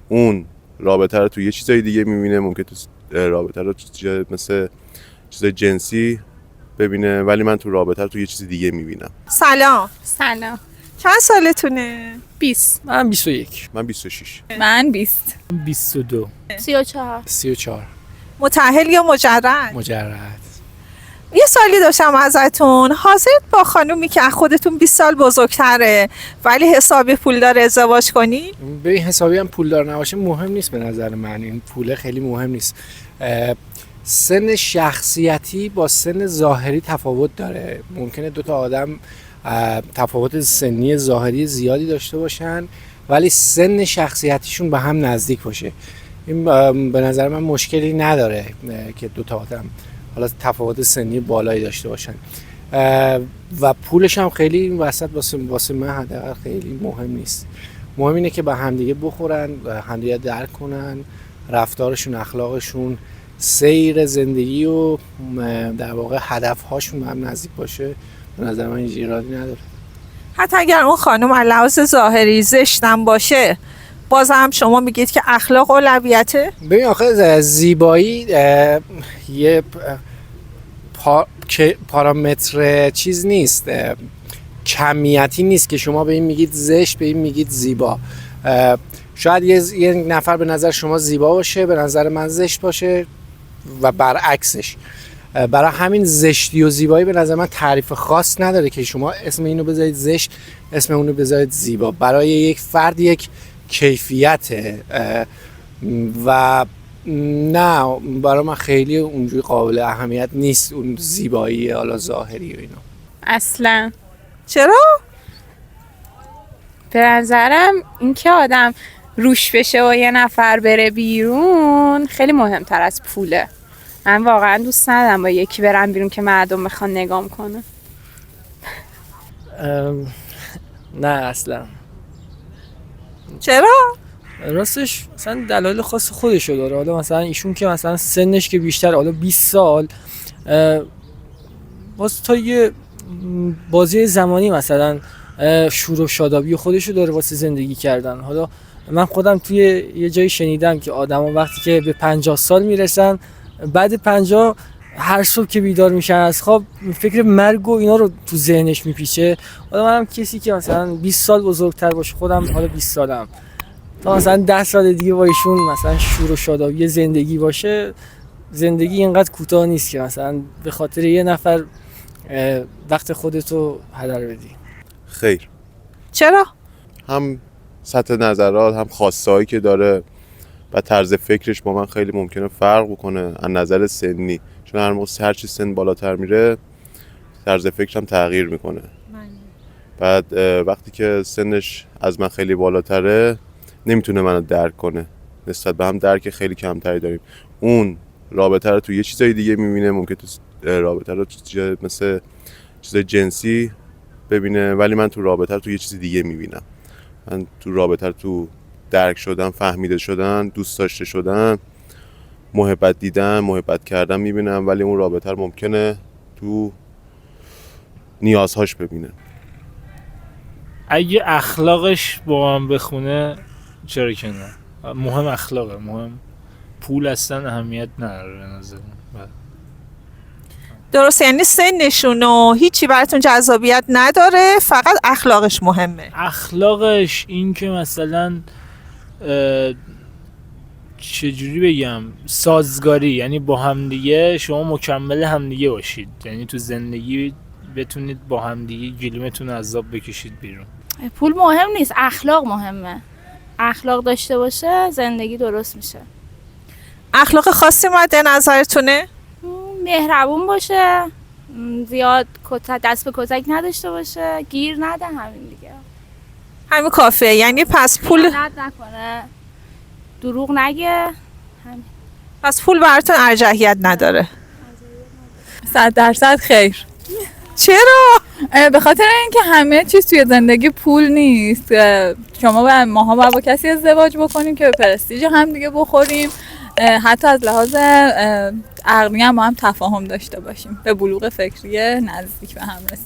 اون رابطه رو تو یه چیزای دیگه میبینه، ممکن تو رابطه رو مثل چیزای جنسی ببینه، ولی من تو رابطه رو تو یه چیز دیگه میبینم. سلام. سلام. چند سالتونه؟ 20. من 21. من 26. من 20. 22. 34. 34. متأهل یا مجرد؟ مجرد. یه سوالی داشتم ازتون. حاضرید با خانومی که از خودتون 20 سال بزرگتره ولی حسابی پولدار ازدواج کنی؟ ببین حسابی هم پولدار نباشه مهم نیست به نظر من. این پوله خیلی مهم نیست. سن شخصیتی با سن ظاهری تفاوت داره. ممکنه دو تا آدم تفاوت سنی ظاهری زیادی داشته باشن ولی سن شخصیتیشون به هم نزدیک باشه. این به نظر من مشکلی نداره که دو تا آدم حالا تفاوت سنی بالایی داشته باشن و پولش هم خیلی این وسط واسه من حداقل خیلی مهم نیست. مهم اینه که به همدیگه بخورن، همدیگه درک کنن، رفتارشون، اخلاقشون، سیر زندگی و در واقع هدفهاشون به هم نزدیک باشه. به نظر من ایرادی نداره. حتی اگر اون خانم از لحاظ ظاهری زشتم باشه باز هم شما میگید که اخلاق اولویته؟ ببین آخه زیبایی یه پارامتر چیز نیست، کمیتی نیست که شما به این میگید زشت به این میگید زیبا. شاید یه نفر به نظر شما زیبا باشه به نظر من زشت باشه و برعکسش. برای همین زشتی و زیبایی به نظر من تعریف خاص نداره که شما اسم اینو بذارید زشت اسم اونو بذارید زیبا. برای یک فرد یک کیفیته و نه برای من خیلی اونجوری قابل اهمیت نیست اون زیبایی حالا ظاهری و اینا. اصلا چرا؟ به نظرم اینکه آدم روش بشه و یه نفر بره بیرون خیلی مهمتر از پوله. من واقعا دوست ندارم با یکی برم بیرون که مردم بخوان نگام کنه. نه اصلا. چرا؟ راستش مثلا دلایل خاص خودشو داره. حالا مثلا ایشون که مثلا سنش که بیشتر، حالا 20 سال باز تا یه بازی زمانی مثلا شور و شادابی خودشو داره واسه زندگی کردن. حالا من خودم توی یه جایی شنیدم که آدما وقتی که به 50 سال میرسن بعد 50 هر صبح که بیدار میشن از خواب فکر مرگ و اینا رو تو ذهنش میپیچه. حالا منم کسی که مثلا 20 سال بزرگتر باشه، خودم حالا 20 سالم، تا مثلا 10 سال دیگه با ایشون مثلا شور و شادابی زندگی باشه. زندگی اینقدر کوتاه نیست که مثلا به خاطر یه نفر وقت خودتو هدر بدی. خیر. چرا؟ هم سطح نظرات هم خواستهایی که داره و طرز فکرش با من خیلی ممکنه فرق بکنه از نظر سنی، چون هر چی سن بالاتر میره طرز فکرم تغییر میکنه. بعد وقتی که سنش از من خیلی بالاتره نمیتونه منو درک کنه، نسبت به هم درک خیلی کمتری داریم. اون رابطه رو تو یه چیزای دیگه میبینه، ممکن تو رابطه رو مثل چیزای جنسی ببینه، ولی من تو رابطه رو تو یه چیز دیگه میبینم. من تو رابطه رو تو درک شدن، فهمیده شدن، دوست داشته شدن، محبت دیدن، محبت کردن میبینم، ولی اون رابطه رو ممکنه تو نیازهاش ببینه. اگه اخلاقش با من بخونه چرا که نه؟ مهم اخلاقه، مهم پول اصلا اهمیت نداره به نظرم. درسته، یعنی سنشون و هیچی براتون جذابیت نداره، فقط اخلاقش مهمه. اخلاقش این که مثلا چجوری بگم سازگاری، یعنی با همدیگه شما مکمل همدیگه باشید، یعنی تو زندگی بتونید با همدیگه گلیمتون از آب بکشید بیرون. پول مهم نیست، اخلاق مهمه. اخلاق داشته باشه زندگی درست میشه. اخلاق خاصی مد نظرتونه؟ مهربون باشه، زیاد دست به کتک نداشته باشه، گیر نده، همین دیگه. همین کافیه. یعنی پس پول خیانت نکنه، دروغ نگه، همین. پس پول براتون ارجحیت نداره؟ 100% خیر. چرا؟ به خاطر اینکه همه چیز توی زندگی پول نیست. شما ماها باید با کسی ازدواج بکنیم که به پرستیژ هم دیگه بخوریم، حتی از لحاظ عقلی هم با هم تفاهم داشته باشیم، به بلوغ فکری نزدیک به هم رسیم.